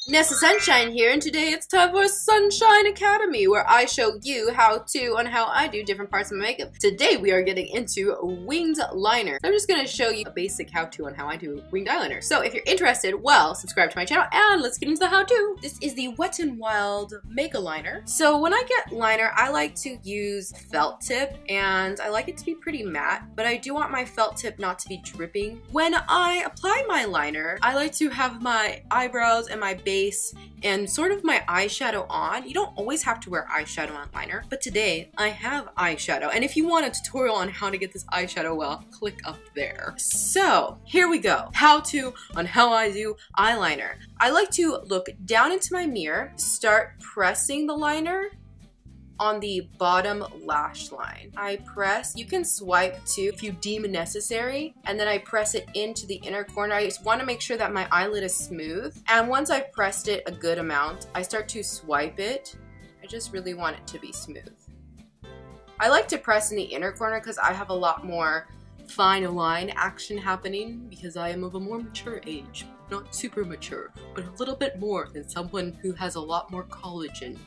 Nessa Sunshine here, and today it's time for Sunshine Academy, where I show you how to and how I do different parts of my makeup. Today we are getting into winged liner. I'm just going to show you a basic how-to on how I do winged eyeliner. So if you're interested, well, subscribe to my channel and let's get into the how-to. This is the Wet n Wild Mega Liner. So when I get liner, I like to use felt tip, and I like it to be pretty matte, but I do want my felt tip not to be dripping. When I apply my liner, I like to have my eyebrows and my base and sort of my eyeshadow on. You don't always have to wear eyeshadow on liner, but today I have eyeshadow. And if you want a tutorial on how to get this eyeshadow well, click up there. So here we go. How to on how I do eyeliner. I like to look down into my mirror, start pressing the liner on the bottom lash line. I press, you can swipe too if you deem necessary, and then I press it into the inner corner. I just want to make sure that my eyelid is smooth, and once I've pressed it a good amount, I start to swipe it. I just really want it to be smooth. I like to press in the inner corner because I have a lot more fine line action happening because I am of a more mature age. Not super mature, but a little bit more than someone who has a lot more collagen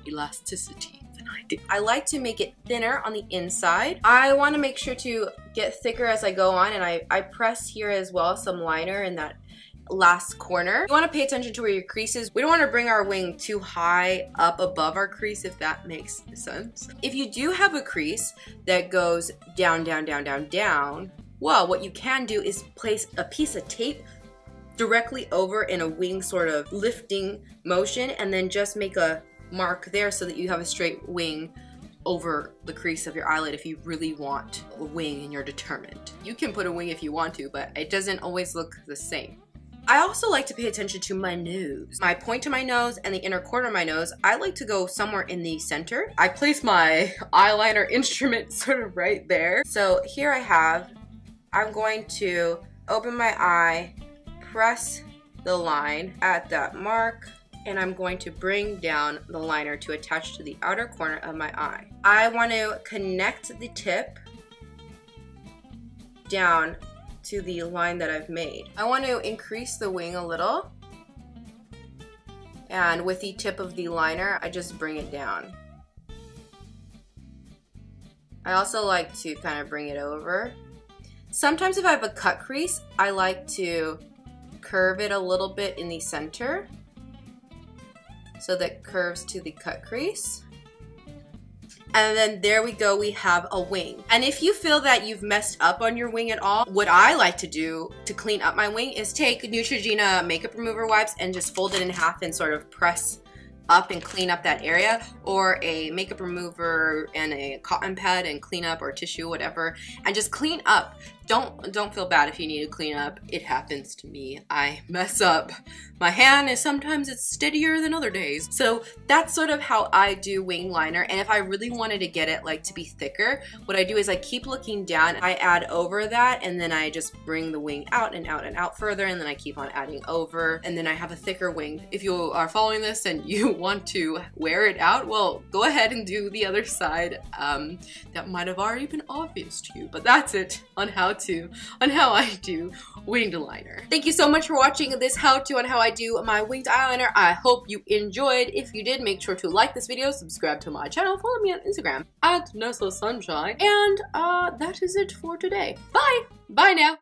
elasticity than I do. I like to make it thinner on the inside. I want to make sure to get thicker as I go on, and I press here as well some liner in that last corner. You want to pay attention to where your crease is. We don't want to bring our wing too high up above our crease, if that makes sense. If you do have a crease that goes down, down, down, down, down, well, what you can do is place a piece of tape directly over in a wing sort of lifting motion, and then just make a mark there so that you have a straight wing over the crease of your eyelid if you really want a wing and you're determined. You can put a wing if you want to, but it doesn't always look the same. I also like to pay attention to my nose. My point to my nose and the inner corner of my nose, I like to go somewhere in the center. I place my eyeliner instrument sort of right there. So here I'm going to open my eye, press the line at that mark, and I'm going to bring down the liner to attach to the outer corner of my eye. I want to connect the tip down to the line that I've made. I want to increase the wing a little, and with the tip of the liner, I just bring it down. I also like to kind of bring it over. Sometimes if I have a cut crease, I like to curve it a little bit in the center, so that curves to the cut crease. And then there we go, we have a wing. And if you feel that you've messed up on your wing at all, what I like to do to clean up my wing is take Neutrogena makeup remover wipes and just fold it in half and sort of press up and clean up that area, or a makeup remover and a cotton pad and clean up, or tissue, whatever, and just clean up. Don't feel bad if you need to clean up. It happens to me. I mess up. My hand is sometimes it's steadier than other days. So that's sort of how I do wing liner. And if I really wanted to get it like to be thicker, what I do is I keep looking down, I add over that, and then I just bring the wing out and out and out further, and then I keep on adding over, and then I have a thicker wing. If you are following this and you want to wear it out, well, go ahead and do the other side. That might have already been obvious to you, but that's it on how I do winged liner. Thank you so much for watching this how-to on how I do my winged eyeliner. I hope you enjoyed. If you did, make sure to like this video, subscribe to my channel, follow me on Instagram at nessachicas, and that is it for today. Bye! Bye now!